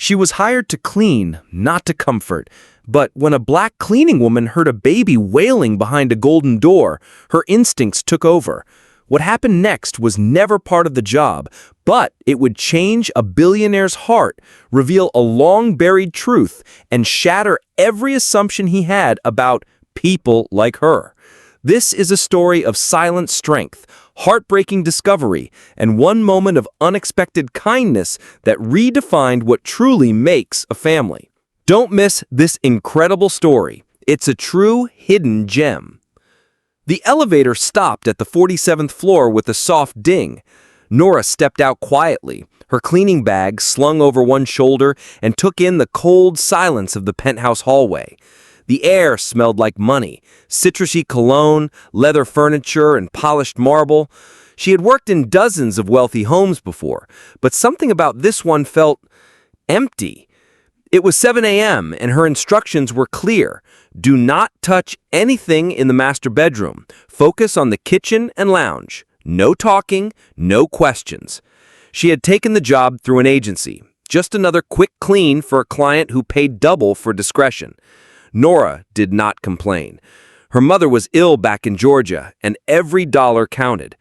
She was hired to clean, not to comfort. But when a black cleaning woman heard a baby wailing behind a golden door, her instincts took over. What happened next was never part of the job, but it would change a billionaire's heart, reveal a long-buried truth, and shatter every assumption he had about people like her. This is a story of silent strength, heartbreaking discovery, and one moment of unexpected kindness that redefined what truly makes a family. Don't miss this incredible story. It's a true hidden gem. The elevator stopped at the 47th floor with a soft ding. Nora stepped out quietly, her cleaning bag slung over one shoulder, and took in the cold silence of the penthouse hallway. The air smelled like money, citrusy cologne, leather furniture, and polished marble. She had worked in dozens of wealthy homes before, but something about this one felt empty. It was 7 a.m., and her instructions were clear. Do not touch anything in the master bedroom. Focus on the kitchen and lounge. No talking, no questions. She had taken the job through an agency. Just another quick clean for a client who paid double for discretion. Nora did not complain. Her mother was ill back in Georgia, and every dollar counted.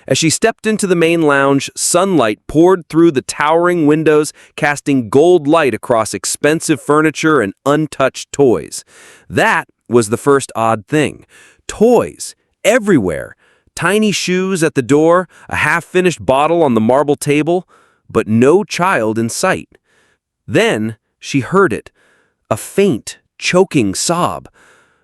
As she stepped into the main lounge, sunlight poured through the towering windows, casting gold light across expensive furniture and untouched toys. That was the first odd thing. Toys, everywhere. Tiny shoes at the door, a half-finished bottle on the marble table, but no child in sight. Then she heard it, a faint, choking sob.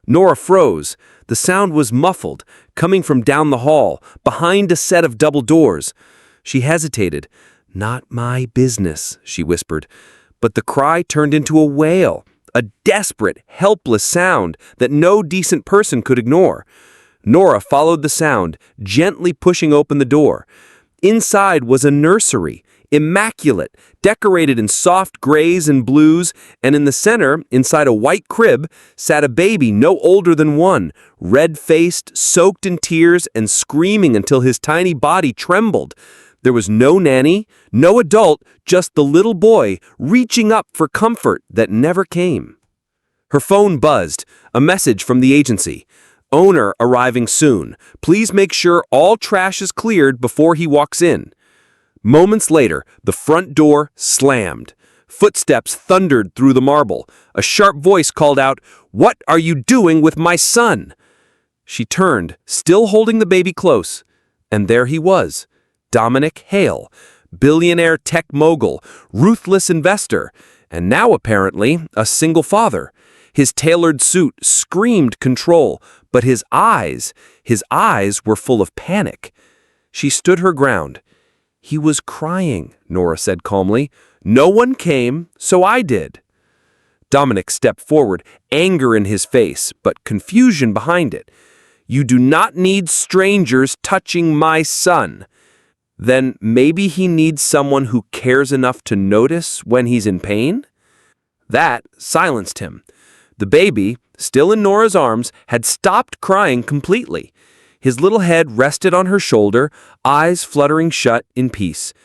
Nora froze. The sound was muffled, coming from down the hall, behind a set of double doors. She hesitated. "Not my business," she whispered. But the cry turned into a wail, a desperate, helpless sound that no decent person could ignore. Nora followed the sound, gently pushing open the door. Inside was a nursery, immaculate, decorated in soft grays and blues, and in the center, inside a white crib, sat a baby no older than 1, red-faced, soaked in tears, and screaming until his tiny body trembled. There was no nanny, no adult, just the little boy reaching up for comfort that never came. Her phone buzzed, a message from the agency. "Owner arriving soon. Please make sure all trash is cleared before he walks in." Moments later, the front door slammed. Footsteps thundered through the marble. A sharp voice called out, "What are you doing with my son?" She turned, still holding the baby close, and there he was, Dominic Hale, billionaire tech mogul, ruthless investor, and now apparently a single father. His tailored suit screamed control, but his eyes were full of panic. She stood her ground. "He was crying," Nora said calmly. "No one came, so I did." Dominic stepped forward, anger in his face, but confusion behind it. "You do not need strangers touching my son." Then maybe he needs someone who cares enough to notice when he's in pain? That silenced him. The baby, still in Nora's arms, had stopped crying completely. His little head rested on her shoulder, eyes fluttering shut in peace.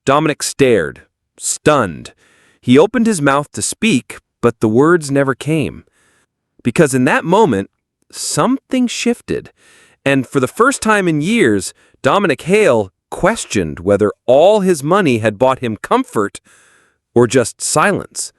Dominic stared, stunned. He opened his mouth to speak, but the words never came. Because in that moment, something shifted. And for the first time in years, Dominic Hale questioned whether all his money had bought him comfort or just silence.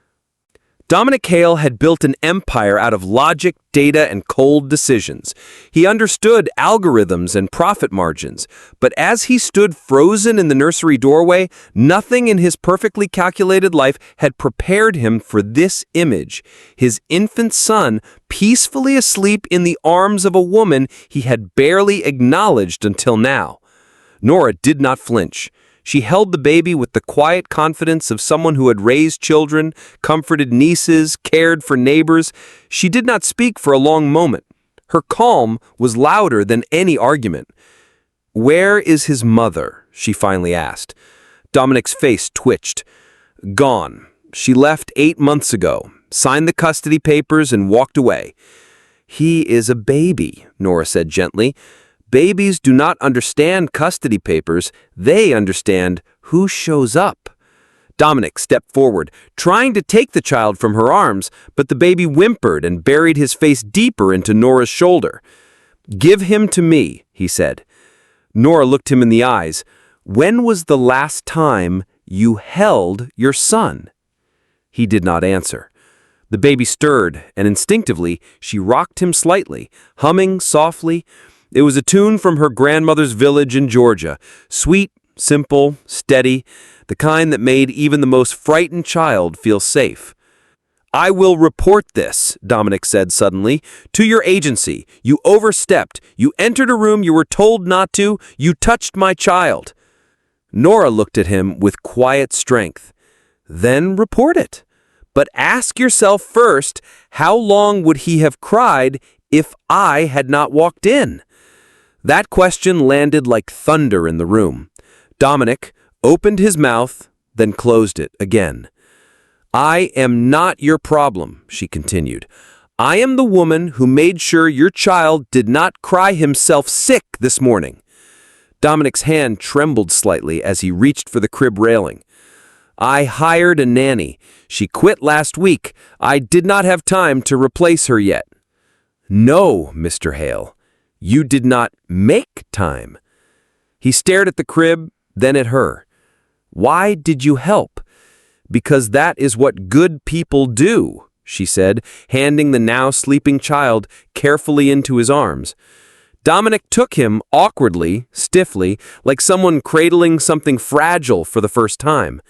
Dominic Hale had built an empire out of logic, data, and cold decisions. He understood algorithms and profit margins, but as he stood frozen in the nursery doorway, nothing in his perfectly calculated life had prepared him for this image: his infant son peacefully asleep in the arms of a woman he had barely acknowledged until now. Nora did not flinch. She held the baby with the quiet confidence of someone who had raised children, comforted nieces, cared for neighbors. She did not speak for a long moment. Her calm was louder than any argument. "Where is his mother?" she finally asked. Dominic's face twitched. "Gone. She left 8 months ago, signed the custody papers, and walked away." "He is a baby," Nora said gently. "Babies do not understand custody papers. They understand who shows up." Dominic stepped forward, trying to take the child from her arms, but the baby whimpered and buried his face deeper into Nora's shoulder. "Give him to me," he said. Nora looked him in the eyes. "When was the last time you held your son?" He did not answer. The baby stirred, and instinctively she rocked him slightly, humming softly. It was a tune from her grandmother's village in Georgia, sweet, simple, steady, the kind that made even the most frightened child feel safe. "I will report this," Dominic said suddenly, "to your agency. You overstepped. You entered a room you were told not to. You touched my child." Nora looked at him with quiet strength. "Then report it. But ask yourself first, how long would he have cried if I had not walked in?" That question landed like thunder in the room. Dominic opened his mouth, then closed it again. "I am not your problem," she continued. "I am the woman who made sure your child did not cry himself sick this morning." Dominic's hand trembled slightly as he reached for the crib railing. "I hired a nanny. She quit last week. I did not have time to replace her yet." "No, Mr. Hale, you did not make time." He stared at the crib, then at her. "Why did you help?" "Because that is what good people do," she said, handing the now sleeping child carefully into his arms. Dominic took him awkwardly, stiffly, like someone cradling something fragile for the first time.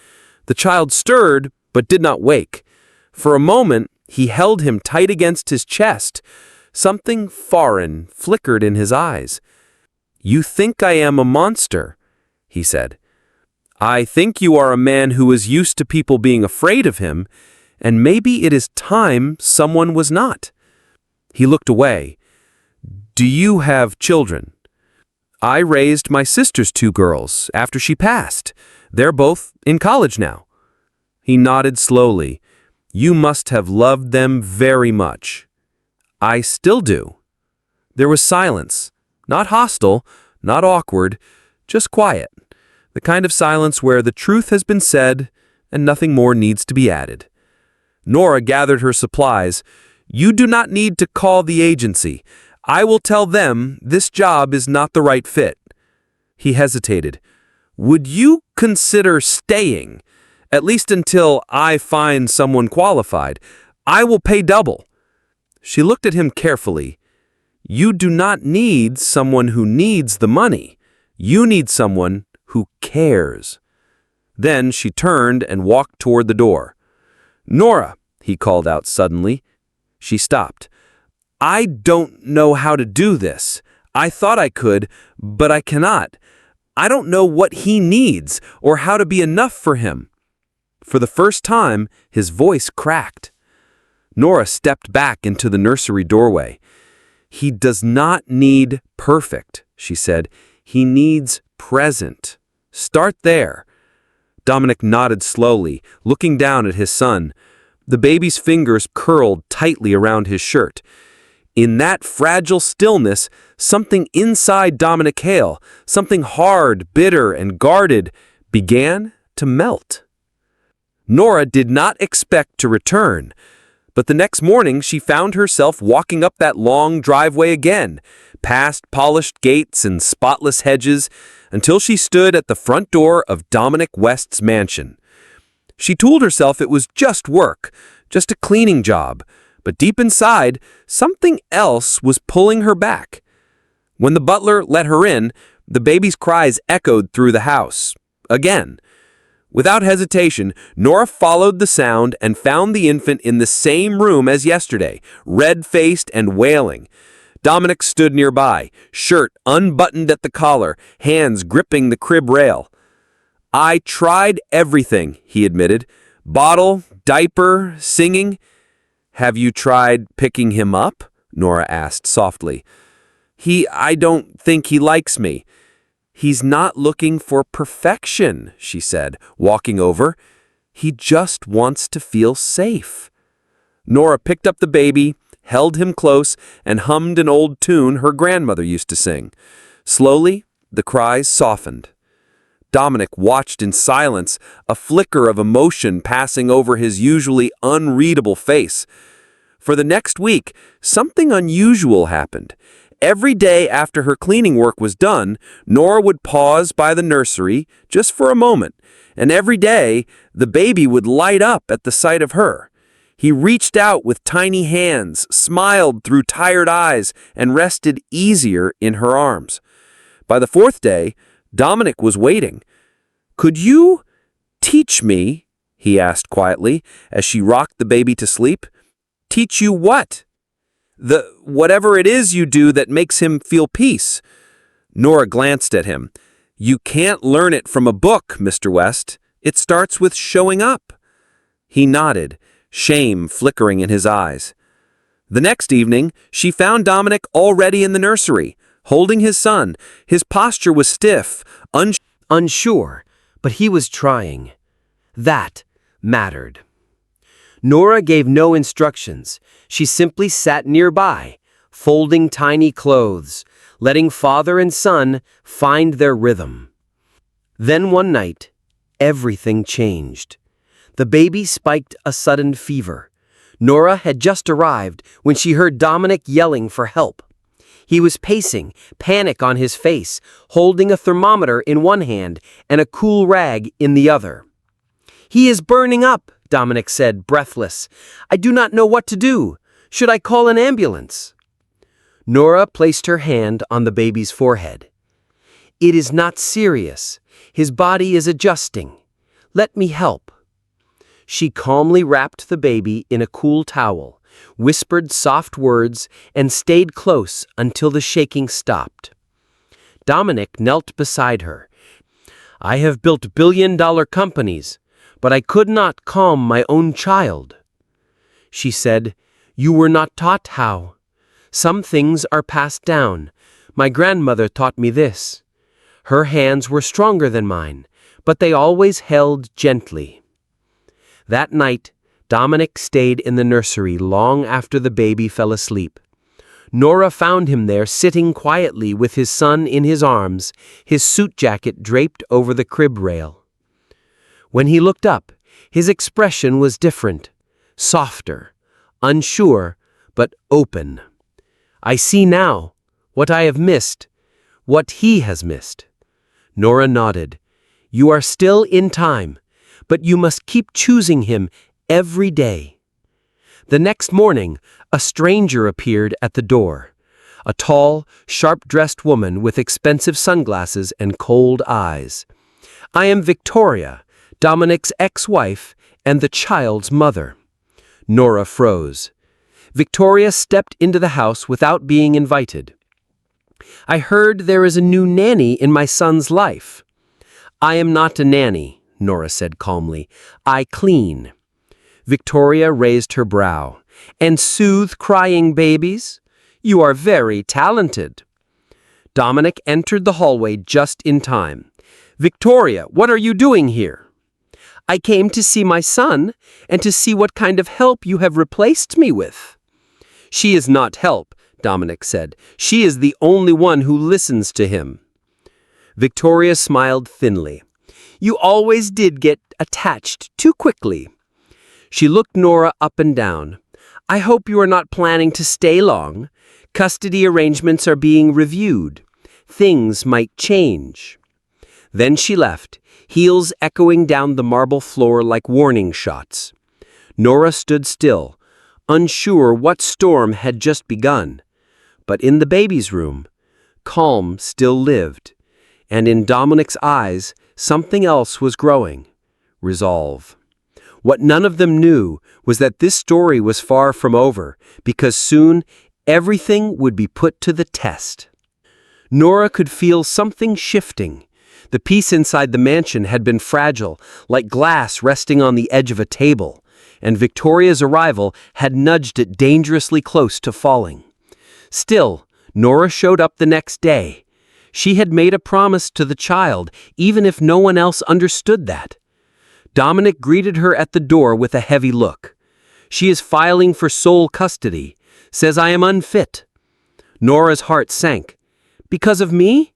The child stirred, but did not wake. For a moment, he held him tight against his chest. Something foreign flickered in his eyes. "You think I am a monster," he said. "I think you are a man who is used to people being afraid of him, and maybe it is time someone was not." He looked away. "Do you have children?" "I raised my sister's 2 girls after she passed. They're both in college now." He nodded slowly. "You must have loved them very much." "I still do." There was silence. Not hostile, not awkward, just quiet. The kind of silence where the truth has been said and nothing more needs to be added. Nora gathered her supplies. "You do not need to call the agency. I will tell them this job is not the right fit." He hesitated. "Would you consider staying, at least until I find someone qualified? I will pay double." She looked at him carefully. "You do not need someone who needs the money. You need someone who cares." Then she turned and walked toward the door. "Nora," he called out suddenly. She stopped. "I don't know how to do this. I thought I could, but I cannot. I don't know what he needs or how to be enough for him." For the first time, his voice cracked. Nora stepped back into the nursery doorway. "He does not need perfect," she said. "He needs present. Start there." Dominic nodded slowly, looking down at his son. The baby's fingers curled tightly around his shirt. In that fragile stillness, something inside Dominic Hale, something hard, bitter, and guarded, began to melt. Nora did not expect to return, but the next morning she found herself walking up that long driveway again, past polished gates and spotless hedges, until she stood at the front door of Dominic West's mansion. She told herself it was just work, just a cleaning job, but deep inside, something else was pulling her back. When the butler let her in, the baby's cries echoed through the house. Again. Without hesitation, Nora followed the sound and found the infant in the same room as yesterday, red-faced and wailing. Dominic stood nearby, shirt unbuttoned at the collar, hands gripping the crib rail. "I tried everything," he admitted. "Bottle, diaper, singing." "Have you tried picking him up?" Nora asked softly. I don't think he likes me." "He's not looking for perfection," she said, walking over. "He just wants to feel safe." Nora picked up the baby, held him close, and hummed an old tune her grandmother used to sing. Slowly, the cries softened. Dominic watched in silence, a flicker of emotion passing over his usually unreadable face. For the next week, something unusual happened. Every day after her cleaning work was done, Nora would pause by the nursery just for a moment, and every day, the baby would light up at the sight of her. He reached out with tiny hands, smiled through tired eyes, and rested easier in her arms. By the fourth day, Dominic was waiting. "Could you teach me?" he asked quietly as she rocked the baby to sleep. "Teach you what?" Whatever it is you do that makes him feel peace." Nora glanced at him. "You can't learn it from a book, Mr. West. It starts with showing up." He nodded, shame flickering in his eyes. The next evening, she found Dominic already in the nursery, holding his son. His posture was stiff, Unsure, but he was trying. That mattered. Nora gave no instructions. She simply sat nearby, folding tiny clothes, letting father and son find their rhythm. Then one night, everything changed. The baby spiked a sudden fever. Nora had just arrived when she heard Dominic yelling for help. He was pacing, panic on his face, holding a thermometer in one hand and a cool rag in the other. "He is burning up," Dominic said, breathless. "I do not know what to do. Should I call an ambulance?" Nora placed her hand on the baby's forehead. "It is not serious. His body is adjusting. Let me help." She calmly wrapped the baby in a cool towel, whispered soft words, and stayed close until the shaking stopped. Dominic knelt beside her. "I have built billion-dollar companies, but I could not calm my own child." She said, "You were not taught how. Some things are passed down. My grandmother taught me this." Her hands were stronger than mine, but they always held gently. That night, Dominic stayed in the nursery long after the baby fell asleep. Nora found him there sitting quietly with his son in his arms, his suit jacket draped over the crib rail. When he looked up, his expression was different, softer, unsure, but open. "I see now what I have missed, what he has missed." Nora nodded. "You are still in time, but you must keep choosing him every day." The next morning, a stranger appeared at the door. A tall, sharp-dressed woman with expensive sunglasses and cold eyes. "I am Victoria, Dominic's ex-wife and the child's mother." Nora froze. Victoria stepped into the house without being invited. "I heard there is a new nanny in my son's life." "I am not a nanny," Nora said calmly. "I clean." Victoria raised her brow. "And soothe crying babies? You are very talented." Dominic entered the hallway just in time. "Victoria, what are you doing here?" "I came to see my son and to see what kind of help you have replaced me with." "She is not help," Dominic said. "She is the only one who listens to him." Victoria smiled thinly. "You always did get attached too quickly." She looked Nora up and down. "I hope you are not planning to stay long. Custody arrangements are being reviewed. Things might change." Then she left, heels echoing down the marble floor like warning shots. Nora stood still, unsure what storm had just begun. But in the baby's room, calm still lived, and in Dominic's eyes, something else was growing: resolve. What none of them knew was that this story was far from over, because soon everything would be put to the test. Nora could feel something shifting. The peace inside the mansion had been fragile, like glass resting on the edge of a table, and Victoria's arrival had nudged it dangerously close to falling. Still, Nora showed up the next day. She had made a promise to the child, even if no one else understood that. Dominic greeted her at the door with a heavy look. "She is filing for sole custody. Says I am unfit." Nora's heart sank. "Because of me?"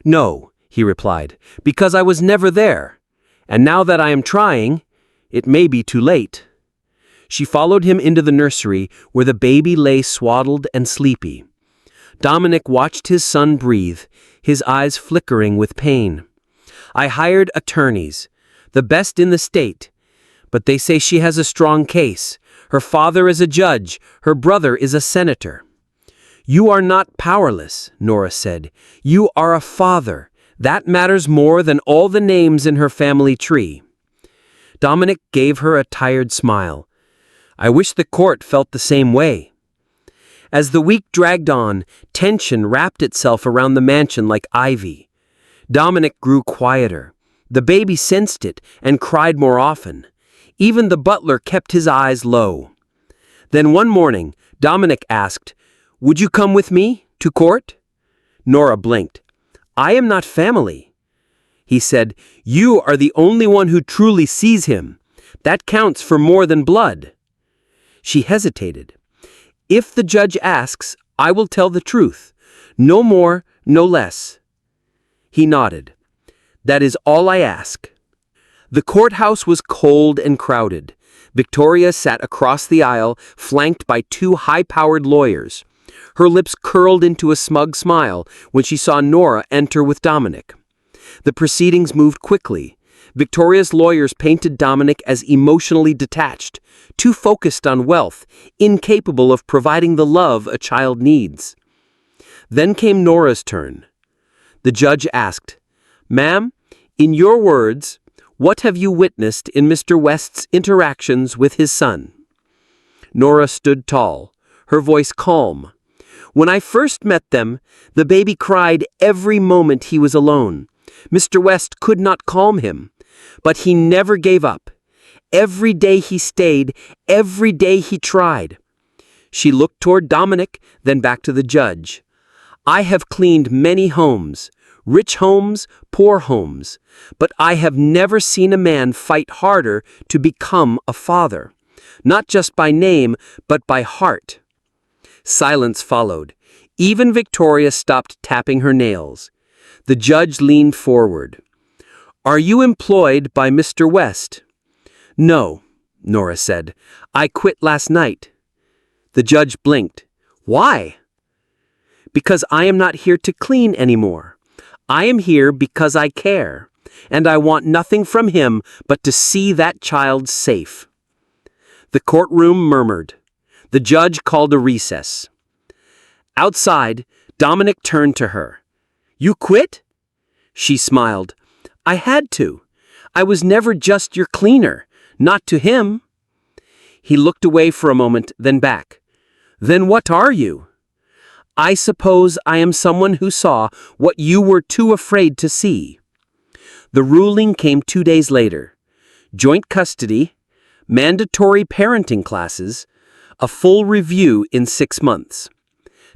"No, he replied, because I was never there. And now that I am trying, it may be too late. She followed him into the nursery where the baby lay swaddled and sleepy. Dominic watched his son breathe, his eyes flickering with pain. I hired attorneys, the best in the state, but they say she has a strong case. Her father is a judge, her brother is a senator. You are not powerless, Nora said. You are a father. That matters more than all the names in her family tree. Dominic gave her a tired smile. I wish the court felt the same way. As the week dragged on, tension wrapped itself around the mansion like ivy. Dominic grew quieter. The baby sensed it and cried more often. Even the butler kept his eyes low. Then one morning, Dominic asked, "Would you come with me to court?" Nora blinked. "I am not family." He said, "You are the only one who truly sees him. That counts for more than blood." She hesitated. "If the judge asks, I will tell the truth. No more, no less." He nodded. "That is all I ask." The courthouse was cold and crowded. Victoria sat across the aisle, flanked by two high-powered lawyers. Her lips curled into a smug smile when she saw Nora enter with Dominic. The proceedings moved quickly. Victoria's lawyers painted Dominic as emotionally detached, too focused on wealth, incapable of providing the love a child needs. Then came Nora's turn. The judge asked, "Ma'am, in your words, what have you witnessed in Mr. West's interactions with his son?" Nora stood tall, her voice calm. "When I first met them, the baby cried every moment he was alone. Mr. West could not calm him, but he never gave up. Every day he stayed, every day he tried." She looked toward Dominic, then back to the judge. "I have cleaned many homes, rich homes, poor homes, but I have never seen a man fight harder to become a father, not just by name, but by heart." Silence followed. Even Victoria stopped tapping her nails. The judge leaned forward. "Are you employed by Mr. West?" "No," Nora said. "I quit last night." The judge blinked. "Why?" "Because I am not here to clean anymore. I am here because I care, and I want nothing from him but to see that child safe." The courtroom murmured. The judge called a recess. Outside, Dominic turned to her. "You quit?" She smiled. "I had to. I was never just your cleaner, not to him." He looked away for a moment, then back. "Then what are you?" "I suppose I am someone who saw what you were too afraid to see." The ruling came 2 days later. Joint custody, mandatory parenting classes, a full review in 6 months.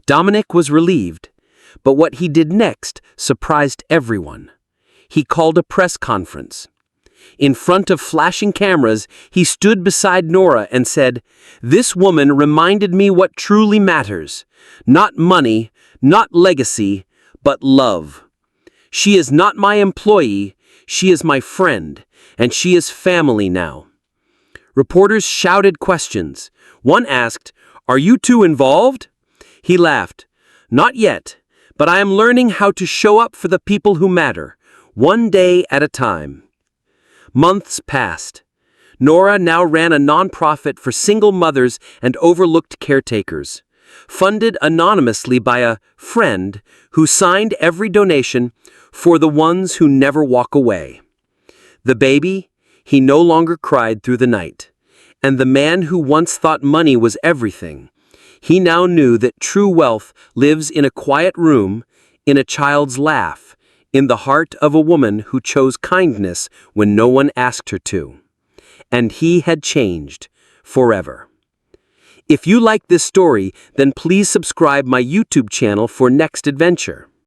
Dominic was relieved, but what he did next surprised everyone. He called a press conference. In front of flashing cameras, he stood beside Nora and said, "This woman reminded me what truly matters. Not money, not legacy, but love. She is not my employee, she is my friend, and she is family now." Reporters shouted questions. One asked, "Are you two involved?" He laughed. "Not yet, but I am learning how to show up for the people who matter, one day at a time." Months passed. Nora now ran a nonprofit for single mothers and overlooked caretakers, funded anonymously by a friend who signed every donation for the ones who never walk away. The baby, he no longer cried through the night. And the man who once thought money was everything, he now knew that true wealth lives in a quiet room, in a child's laugh, in the heart of a woman who chose kindness when no one asked her to. And he had changed forever. If you like this story, then please subscribe my YouTube channel for next adventure.